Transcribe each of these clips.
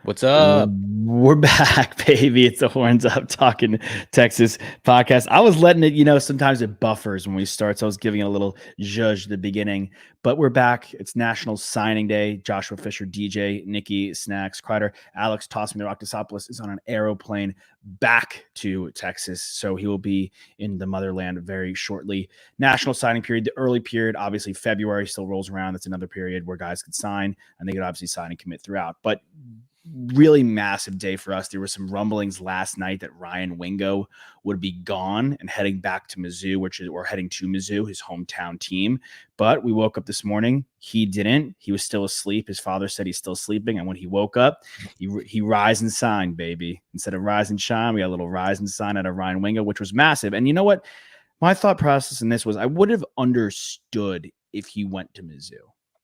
What's up? We're back, baby. It's the Horns Up Talking Texas podcast. I was letting it, sometimes it buffers when we start. So I was giving it a little zhuzh at the beginning, but we're back. It's National Signing Day. Joshua Fisher, DJ, Nikki, Snacks, Kreider, Alex Tossman, the Octosopoulos is on an aeroplane back to Texas. So he will be in the motherland very shortly. National signing period, the early period, obviously February still rolls around. That's another period where guys could sign and they could obviously sign and commit throughout. But really massive day for us. There were some rumblings last night that Ryan Wingo would be gone and heading back to Mizzou, or heading to Mizzou, his hometown team. But we woke up this morning. He didn't. He was still asleep. His father said he's still sleeping. And when he woke up, he rise and shine, baby. Instead of rise and shine, we got a little rise and shine out of Ryan Wingo, which was massive. And you know what? My thought process in this was I would have understood if he went to Mizzou.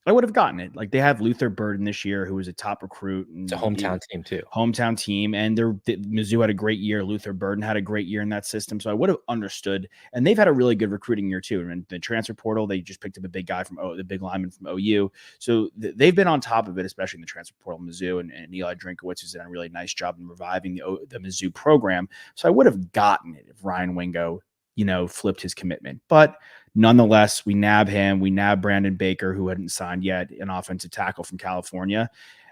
I would have gotten it. Like they have Luther Burden this year, who was a top recruit. And It's a hometown team too. Hometown team. And Mizzou had a great year. Luther Burden had a great year in that system. So I would have understood. And they've had a really good recruiting year too. And the transfer portal, they just picked up a big guy from the big lineman from OU. So they've been on top of it, especially in the transfer portal. Mizzou and Eli Drinkowitz has done a really nice job in reviving the Mizzou program. So I would have gotten it if Ryan Wingo, flipped his commitment. But nonetheless, we nab him. We nab Brandon Baker, who hadn't signed yet, an offensive tackle from California.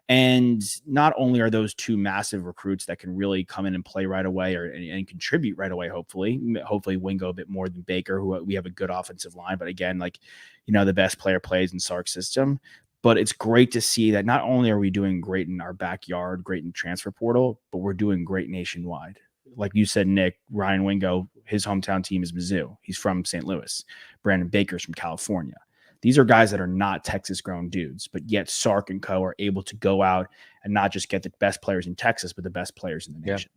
And not only are those two massive recruits that can really come in and play right away and contribute right away, hopefully Wingo a bit more than Baker, who we have a good offensive line. But again, the best player plays in Sark's system. But it's great to see that not only are we doing great in our backyard, great in transfer portal, but we're doing great nationwide. Like you said, Nick, Ryan Wingo, his hometown team is Mizzou. He's from St. Louis. Brandon Baker's from California. These are guys that are not Texas-grown dudes, but yet Sark and co. are able to go out and not just get the best players in Texas, but the best players in the nation.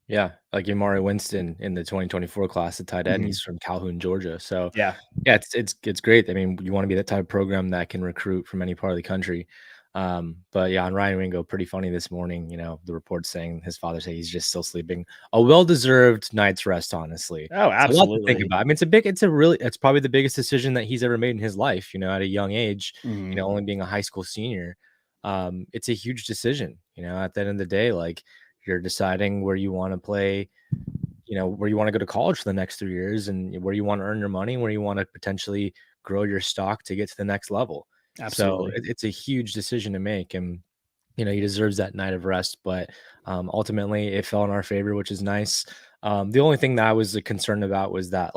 Yeah, like Amari Winston in the 2024 class at tight end. He's from Calhoun, Georgia. So yeah, it's great. I mean, you want to be that type of program that can recruit from any part of the country. But yeah, on Ryan Wingo, pretty funny this morning, the report saying his father said he's just still sleeping. A well-deserved night's rest, honestly. Oh, absolutely. A lot to think about. I mean, it's probably the biggest decision that he's ever made in his life, at a young age, only being a high school senior. It's a huge decision, at the end of the day, like you're deciding where you want to play, where you want to go to college for the next 3 years and where you want to earn your money, where you want to potentially grow your stock to get to the next level. Absolutely. So it's a huge decision to make, and he deserves that night of rest. But ultimately, it fell in our favor, which is nice. The only thing that I was concerned about was that,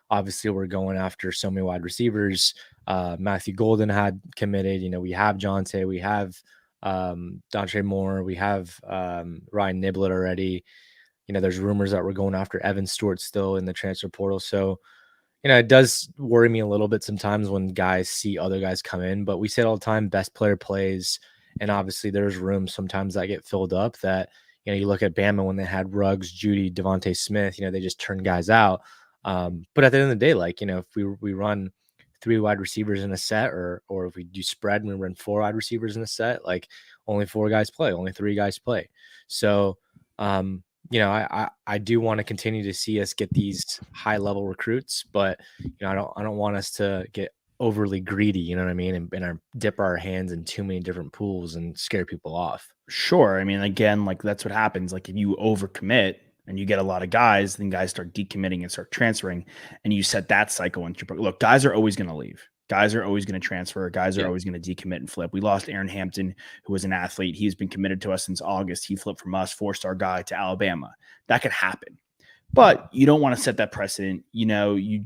obviously, we're going after so many wide receivers. Matthew Golden had committed. We have Jonte, we have Dante Moore, we have Ryan Niblett already. There's rumors that we're going after Evan Stewart still in the transfer portal. So. It does worry me a little bit sometimes when guys see other guys come in, but we say it all the time, best player plays. And obviously there's rooms sometimes that get filled up that, you look at Bama when they had Ruggs, Judy, Devontae Smith, they just turn guys out. But at the end of the day, if we run 3 wide receivers in a set or if we do spread and we run 4 wide receivers in a set, only 4 guys play, only 3 guys play. So, I do want to continue to see us get these high level recruits, but I don't want us to get overly greedy, you know what I mean, and dip our hands in too many different pools and scare people off. Sure. I mean, again, that's what happens. If you overcommit and you get a lot of guys, then guys start decommitting and start transferring, and you set that cycle into your. Look, guys are always going to leave. Guys are always going to transfer. Guys are always going to decommit and flip. We lost Aaron Hampton, who was an athlete. He's been committed to us since August. He flipped from us, 4-star guy, to Alabama. That could happen. But you don't want to set that precedent. You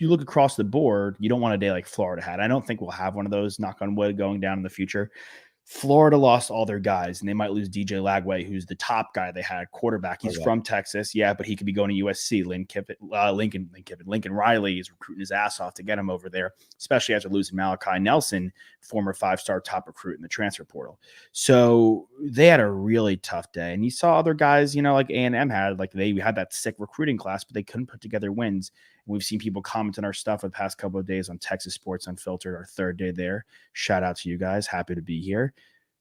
look across the board, you don't want a day like Florida had. I don't think we'll have one of those, knock on wood, going down in the future. Florida lost all their guys, and they might lose DJ Lagway, who's the top guy they had, quarterback. He's from Texas, but he could be going to USC. Lincoln Riley is recruiting his ass off to get him over there, especially after losing Malachi Nelson, former 5-star top recruit in the transfer portal. So they had a really tough day, and you saw other guys, like A&M had, they had that sick recruiting class, but they couldn't put together wins. We've seen people comment on our stuff for the past couple of days on Texas Sports Unfiltered, our 3rd day there. Shout out to you guys. Happy to be here.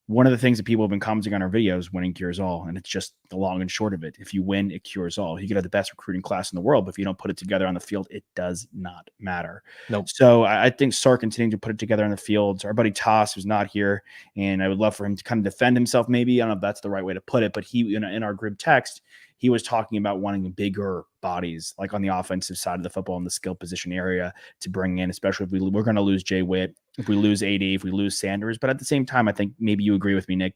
one of the things that people have been commenting on our videos, winning cures all. And it's just the long and short of it. If you win, it cures all. You could have the best recruiting class in the world, but if you don't put it together on the field, it does not matter. Nope. So I think Sark continuing to put it together on the field. Our buddy Toss, who's not here, and I would love for him to kind of defend himself, maybe. I don't know if that's the right way to put it, but he, in our group text, he was talking about wanting bigger bodies, like on the offensive side of the football in the skill position area to bring in, especially if we're going to lose Jay Witt, if we lose AD, if we lose Sanders. But at the same time, I think maybe you agree with me, Nick.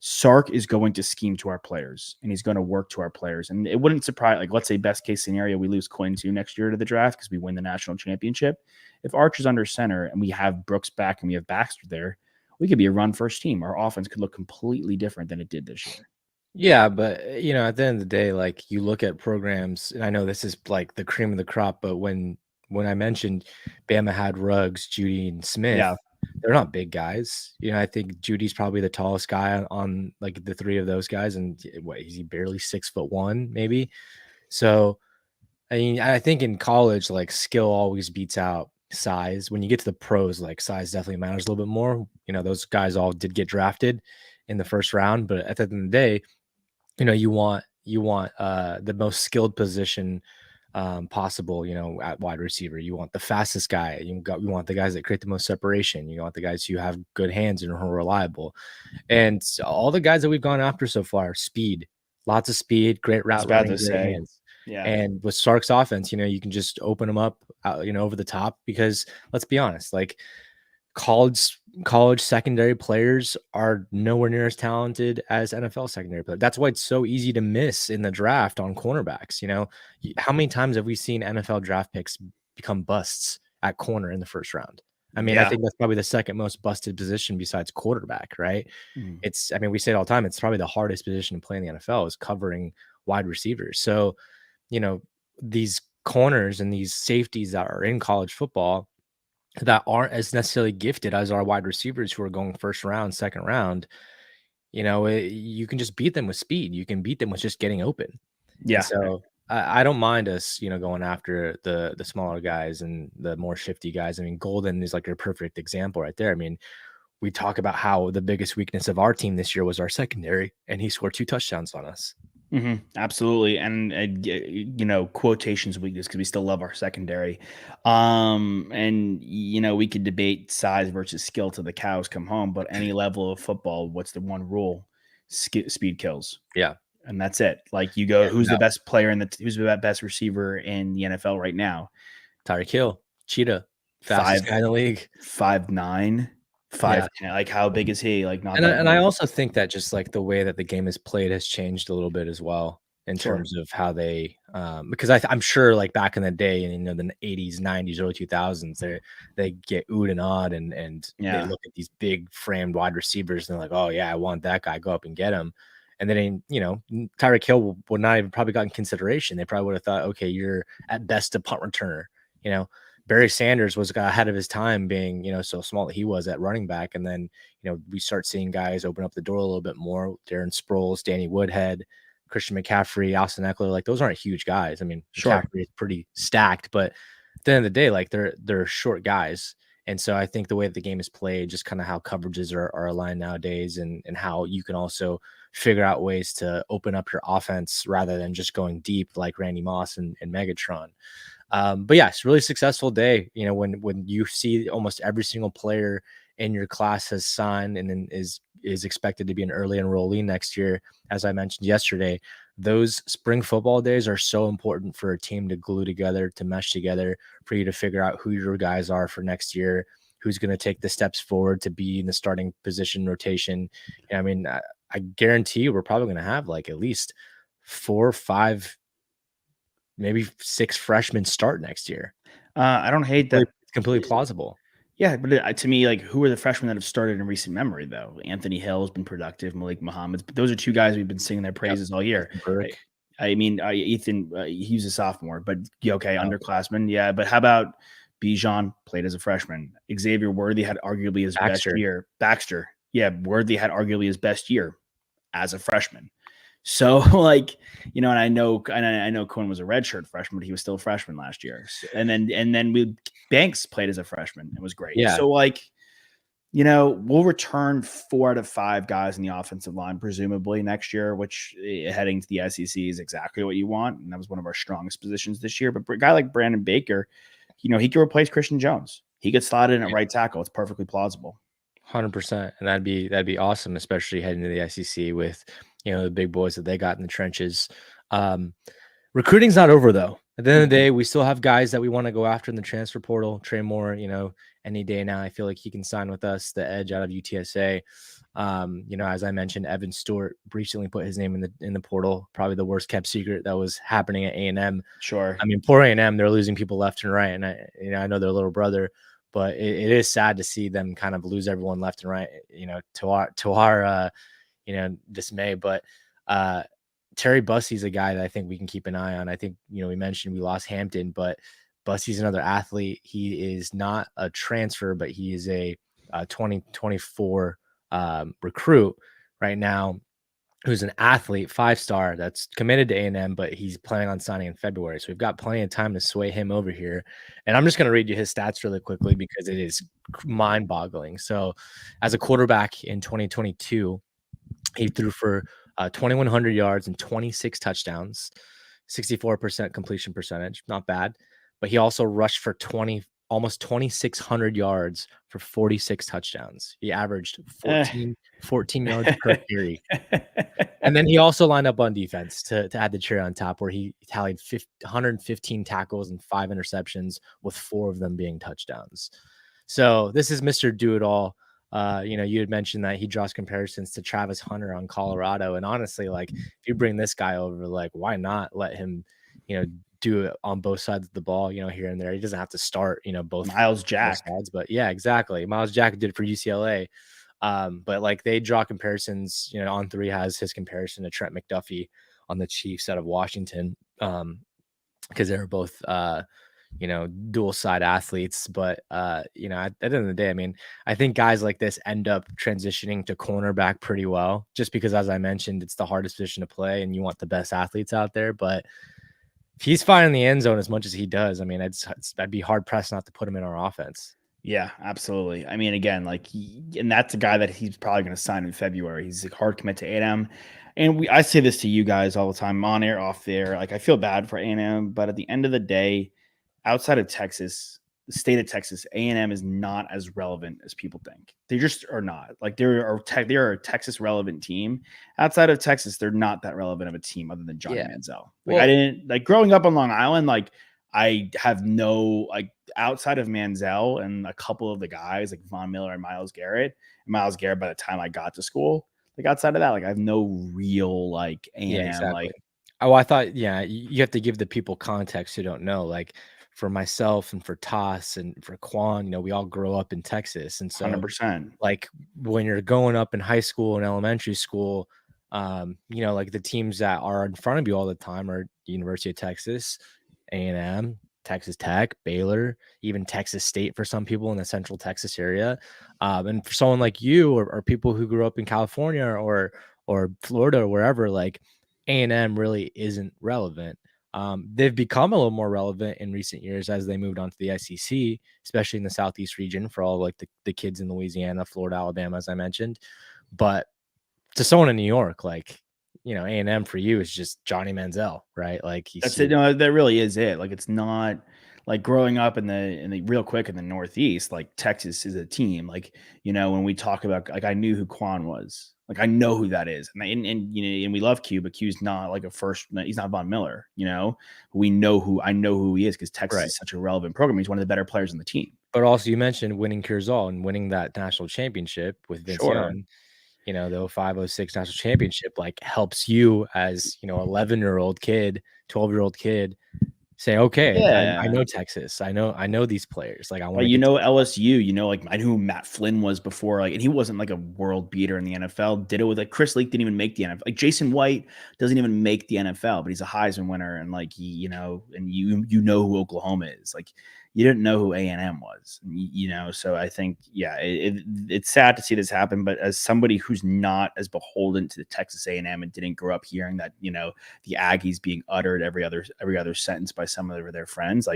Sark is going to scheme to our players and he's going to work to our players. And it wouldn't surprise, like, let's say best case scenario, we lose Coin 2 next year to the draft because we win the national championship. If Archer's under center and we have Brooks back and we have Baxter there, we could be a run first team. Our offense could look completely different than it did this year. Yeah, but you know, at the end of the day, like you look at programs, and I know this is like the cream of the crop, but when I mentioned Bama had Ruggs, Judy, and Smith, Yeah. they're not big guys. You know, I think Judy's probably the tallest guy on like the three of those guys, and what is he barely 6'1", maybe? So I mean, I think in college, like skill always beats out size. When you get to the pros, like size definitely matters a little bit more. You know, those guys all did get drafted in the first round, but at the end of the day, you know, you want the most skilled position possible, you know, at wide receiver. You want the fastest guy. You want the guys that create the most separation. You want the guys who have good hands and who are reliable. And all the guys that we've gone after so far, speed, lots of speed, great I was route about running, to great say, hands. yeah. And with Sark's offense, you know, you can just open them up, you know, over the top because let's be honest, like college secondary players are nowhere near as talented as NFL secondary players. That's why it's so easy to miss in the draft on cornerbacks. You know, how many times have we seen NFL draft picks become busts at corner in the first round? I mean, I Yeah. think that's probably the second most busted position besides quarterback, right? Mm. I mean, we say it all the time. It's probably the hardest position to play in the NFL is covering wide receivers. So, you know, these corners and these safeties that are in college football that aren't as necessarily gifted as our wide receivers who are going first round, second round, you know, you can just beat them with speed. You can beat them with just getting open. And Yeah. so I don't mind us, you know, going after the smaller guys and the more shifty guys. I mean, Golden is like your perfect example right there. I mean, we talk about how the biggest weakness of our team this year was our secondary, and he scored 2 touchdowns on us. Absolutely. And, quotations weakness because we still love our secondary. And, we could debate size versus skill till the cows come home, but any level of football, what's the one rule? Speed kills. Yeah. And that's it. Like you go, And who's the best player who's the best receiver in the NFL right now? Tyreek Hill, Cheetah, fastest Five, guy in the league. 5'9", Yeah. 5'10". Like how big is he? Like not And I that and I big. also think that just, like, the way that the game is played has changed a little bit as well in Sure. terms of how they, because I'm sure, like, back in the day, in, you know, the '80s, '90s, early 2000s, they get oohed and awed, and they Yeah. look at these big framed wide receivers, and they're like, "Oh, yeah, I want that guy, go up and get him." And then, you know, Tyreek Hill would not even probably gotten consideration. They probably would have thought, "Okay, you're at best a punt returner," you know? Barry Sanders was ahead of his time being, you know, so small that he was at running back, and then you know, we start seeing guys open up the door a little bit more. Darren Sproles, Danny Woodhead, Christian McCaffrey, Austin Eckler, like those aren't huge guys. I mean, Sure. McCaffrey is pretty stacked, but at the end of the day, like they're short guys. And so I think the way that the game is played, just kind of how coverages are aligned nowadays, and how you can also figure out ways to open up your offense rather than just going deep like Randy Moss and Megatron. But yes, really successful day. You know, when you see almost every single player in your class has signed and then is expected to be an early enrollee next year, as I mentioned yesterday, those spring football days are so important for a team to glue together, to mesh together, for you to figure out who your guys are for next year, who's going to take the steps forward to be in the starting position rotation. I mean, I guarantee you we're probably going to have like at least 4 or 5, maybe 6 freshmen start next year. I don't hate that. It's completely plausible. Yeah, but to me, like, who are the freshmen that have started in recent memory, though? Anthony Hill has been productive. Malik Muhammad's. But those are two guys we've been singing their Yep. praises all year. Ethan I, Burke. I mean, Ethan, he's a sophomore, but yeah, okay, Yep. underclassman, yeah. But how about Bijan played as a freshman? Xavier Worthy had arguably his best Baxter. year. Baxter, yeah, Worthy had arguably his best year as a freshman. So like, and I know Cohen was a redshirt freshman, but he was still a freshman last year. So, and then we Banks played as a freshman and was great. Yeah. So like, We'll return 4 out of 5 guys in the offensive line, presumably next year, which heading to the SEC is exactly what you want. And that was one of our strongest positions this year. But a guy like Brandon Baker, he could replace Christian Jones. He could slot in at right tackle. It's perfectly plausible. 100%, and that'd be awesome, especially heading to the SEC with the big boys that they got in the trenches. Um, Recruiting's not over though. At the end of the day, we still have guys that we want to go after in the transfer portal. Trey Moore, any day now, I feel like he can sign with us. The edge out of UTSA. As I mentioned, Evan Stewart recently put his name in the portal. Probably the worst kept secret that was happening at A&M. Sure. I mean, poor A&M, they're losing people left and right, and I know their little brother, but it is sad to see them kind of lose everyone left and right. To our dismay, but Terry Bussey's a guy that I think we can keep an eye on. I think, we mentioned we lost Hampton, but Bussey's another athlete. He is not a transfer, but he is a 2024 recruit right now who's an athlete, 5-star that's committed to A&M, but he's planning on signing in February. So we've got plenty of time to sway him over here. And I'm just going to read you his stats really quickly because it is mind boggling. So as a quarterback in 2022, he threw for 2,100 yards and 26 touchdowns, 64% completion percentage. Not bad. But he also rushed for almost 2,600 yards for 46 touchdowns. He averaged 14 yards per carry. And then he also lined up on defense to add the cherry on top, where he tallied 115 tackles and 5 interceptions, with 4 of them being touchdowns. So this is Mr. Do-It-All. You had mentioned that he draws comparisons to Travis Hunter on Colorado. And honestly, like, if you bring this guy over, like, why not let him, do it on both sides of the ball, here and there. He doesn't have to start, both Miles Jack sides, but yeah, exactly. Miles Jack did it for UCLA. But like, they draw comparisons, On Three has his comparison to Trent McDuffie on the Chiefs out of Washington. Because they were both dual side athletes. But at the end of the day, I mean, I think guys like this end up transitioning to cornerback pretty well, just because, as I mentioned, it's the hardest position to play and you want the best athletes out there. But if he's finding the end zone as much as he does, I mean, I'd be hard pressed not to put him in our offense. Yeah, absolutely. I mean, again, and that's a guy that he's probably going to sign in February. He's a hard commit to A&M. And I say this to you guys all the time, on air, off there. Like, I feel bad for A&M, but at the end of the day, outside of Texas, the state of Texas, A&M is not as relevant as people think. They just are not. Like, they're a Texas relevant team. Outside of Texas, they're not that relevant of a team other than Johnny Manziel. I didn't growing up on Long Island. Like, I have no, outside of Manziel and a couple of the guys like Von Miller and Myles Garrett. And Myles Garrett, by the time I got to school, outside of that, I have no real A&M. Yeah, exactly. I thought, you have to give the people context who don't know. Like, for myself and for Toss and for Quan, we all grow up in Texas. And so 100%. Like, when you're going up in high school and elementary school, like, the teams that are in front of you all the time are University of Texas, A&M, Texas Tech, Baylor, even Texas State for some people in the Central Texas area. And for someone like you or people who grew up in California or Florida or wherever, like, A&M really isn't relevant. They've become a little more relevant in recent years as they moved on to the SEC, especially in the Southeast region for all the kids in Louisiana, Florida, Alabama, as I mentioned. But to someone in New York, A&M for you is just Johnny Manziel, right? Like, that's it. No, that really is it. It's not like growing up in the real quick in the Northeast, Texas is a team. When we talk about, I knew who Quan was. I know who that is. And we love Q, but Q's not he's not Von Miller, I know who he is because Texas is such a relevant program. He's one of the better players on the team. But also, you mentioned winning Curzall and winning that national championship with Vince Young. The 05-06 national championship helps you as 11-year-old kid, 12-year-old kid say, okay, I know Texas, I know these players. I want LSU. I knew who Matt Flynn was before, and he wasn't a world beater in the NFL. Did it with Chris Leak, didn't even make the NFL. Jason White doesn't even make the NFL, but he's a Heisman winner, and he, and you know who Oklahoma is. You didn't know who A&M was, so I think, it's sad to see this happen, but as somebody who's not as beholden to the Texas A&M and didn't grow up hearing that, the Aggies being uttered every other sentence by some of their friends,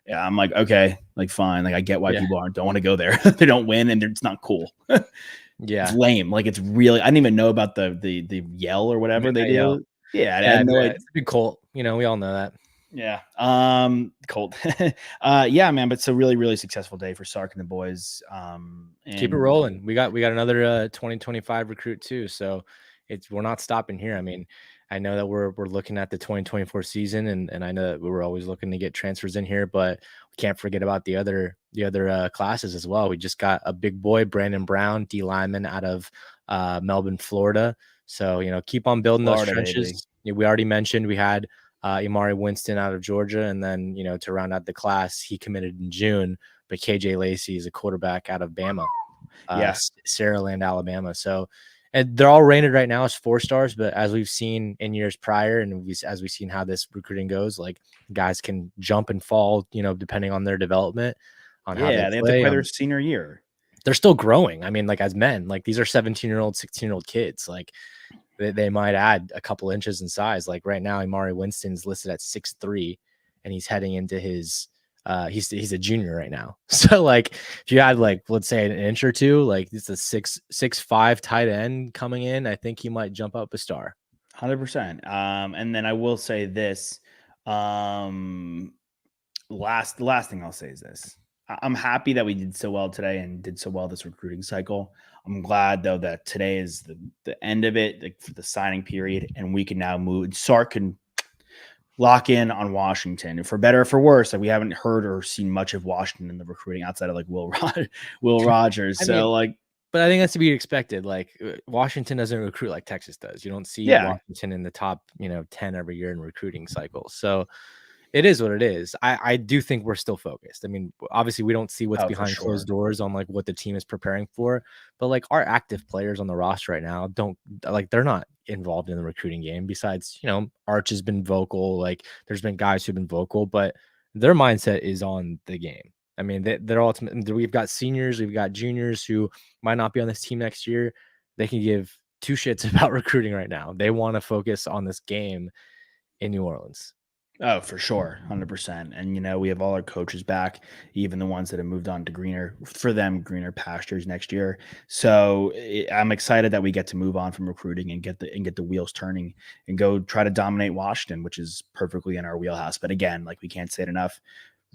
Yeah, I'm like, okay, like fine. Like I get why Yeah. people don't want to go there. They don't win and it's not cool. It's Yeah. lame. Like it's really I didn't even know about the yell or whatever they Midnight Yell. do. Yeah, I Yeah, had I no mean, idea. it's a big cult, we all know that. Yeah. Cold. Yeah, man, but it's a really, really successful day for Sark and the boys. Keep it And rolling. We got another 2025 recruit too, so we're not stopping here. I mean, I know that we're looking at the 2024 season, and I know that we're always looking to get transfers in here, but we can't forget about the other classes as well. We just got a big boy, Brandon Brown, D lineman out of Melbourne, Florida. So keep on building those Florida, baby. trenches. We already mentioned we had Imari Winston out of Georgia, and then to round out the class, he committed in June. But KJ Lacey is a quarterback out of Bama, Yeah. Saraland, Alabama. So, and they're all rated right now as 4 stars. But as we've seen in years prior, and as we've seen how this recruiting goes, like guys can jump and fall, depending on their development, on how they Yeah, they have to play. play their senior year. They're still growing. I mean, like as men, like these are 17-year-old, 16-year-old kids. Like they might add a couple inches in size. Like right now, Imari Winston's listed at 6'3", and he's heading into his he's a junior right now. So like if you add like let's say an inch or two, like it's a 6'5" tight end coming in, I think he might jump up a star. 100%. And then I will say this. Um, the last thing I'll say is this. I'm happy that we did so well today and did so well this recruiting cycle. I'm glad though that today is the end of it, like for the signing period, and we can now move. Sark can lock in on Washington. For better or for worse, like we haven't heard or seen much of Washington in the recruiting outside of like Will Rogers. I mean, So like, but I think that's to be expected. Like Washington doesn't recruit like Texas does. You don't see yeah, Washington in the top 10 every year in recruiting cycles. So it is what it is. I do think we're still focused. I mean, obviously, we don't see what's oh for behind closed sure. doors on like what the team is preparing for, but like our active players on the roster right now don't like they're not involved in the recruiting game. Besides, Arch has been vocal. Like there's been guys who've been vocal, but their mindset is on the game. I mean, they're ultimately we've got seniors, we've got juniors who might not be on this team next year. They can give two shits about recruiting right now. They want to focus on this game in New Orleans. Oh, for sure, 100%. And we have all our coaches back, even the ones that have moved on to greener pastures next year. So I'm excited that we get to move on from recruiting and get the wheels turning and go try to dominate Washington, which is perfectly in our wheelhouse. But again, like we can't say it enough.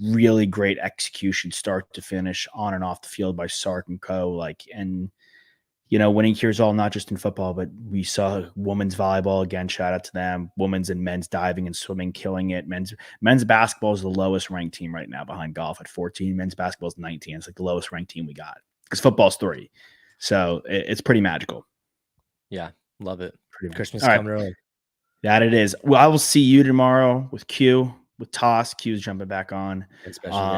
Really great execution, start to finish, on and off the field by Sark and Co. Winning cures all, not just in football, but we saw women's volleyball again. Shout out to them. Women's and men's diving and swimming, killing it. Men's basketball is the lowest ranked team right now behind golf at 14. Men's basketball is 19. It's like the lowest ranked team we got because football's 3. So it's pretty magical. Yeah, love it. Pretty Christmas all right. coming early. That it is. Well, I will see you tomorrow with Q, with Toss. Q's jumping back on. And special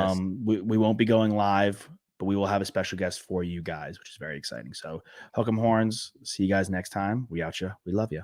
guest. We won't be going live, but we will have a special guest for you guys, which is very exciting. So, Hook 'em horns. See you guys next time. We out ya. We love you.